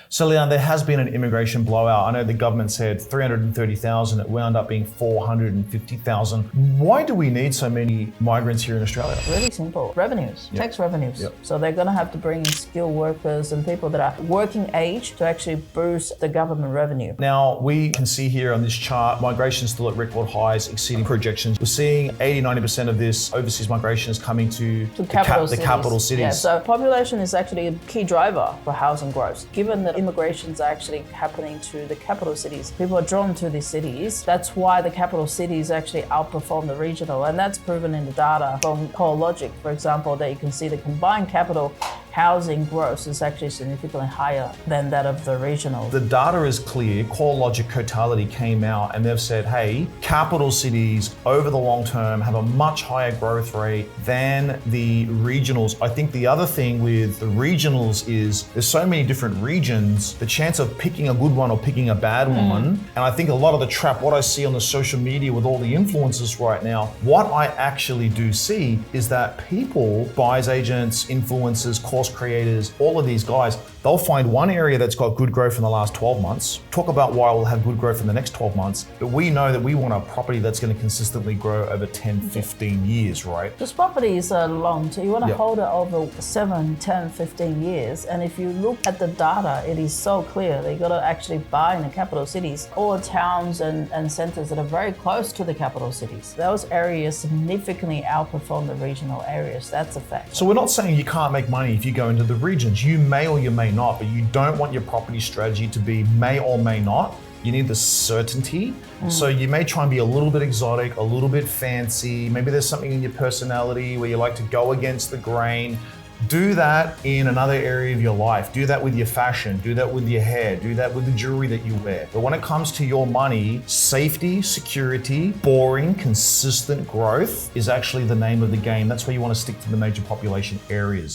So Leon, there has been an immigration blowout. I know the government said 330,000, it wound up being 450,000. Why do we need so many migrants here in Australia? Really simple. Revenues, tax revenues. So they're going to have to bring in skilled workers and people that are working age to actually boost the government revenue. Now, we can see here on this chart, migration is still at record highs, exceeding projections. We're seeing 80-90% of this overseas migration is coming to the capital cities. Yeah, so population is actually a key driver for housing growth. Given that immigration is actually happening to the capital cities, people are drawn to these cities. That's why the capital cities actually outperform the regional, and that's proven in the data from CoreLogic, for example, that you can see the combined capital housing growth is actually significantly higher than that of the regional. The data is clear. CoreLogic Totality came out and they've said, hey, capital cities over the long term have a much higher growth rate than the regionals. I think the other thing with the regionals is there's so many different regions, the chance of picking a good one or picking a bad one. And I think a lot of the trap, what I see on the social media with all the influencers right now, what I actually do see is that people, buyers agents, influencers, course creators, all of these guys, they'll find one area that's got good growth in the last 12 months, talk about why we'll have good growth in the next 12 months, but we know that we want a property that's going to consistently grow over 10, 15 years, right? This property is long, so you want to hold it over 7, 10, 15 years. And if you look at the data, it is so clear that you got to actually buy in the capital cities or towns and centers that are very close to the capital cities. Those areas significantly outperform the regional areas. That's a fact. So we're not saying you can't make money if you go into the regions. You may or you may not, but you don't want your property strategy to be may or may not. You need the certainty. So you may try and be a little bit exotic, a little bit fancy. Maybe there's something in your personality where you like to go against the grain. Do that in another area of your life. Do that with your fashion, do that with your hair, do that with the jewelry that you wear. But when it comes to your money, safety, security, boring, consistent growth is actually the name of the game. That's why you want to stick to the major population areas.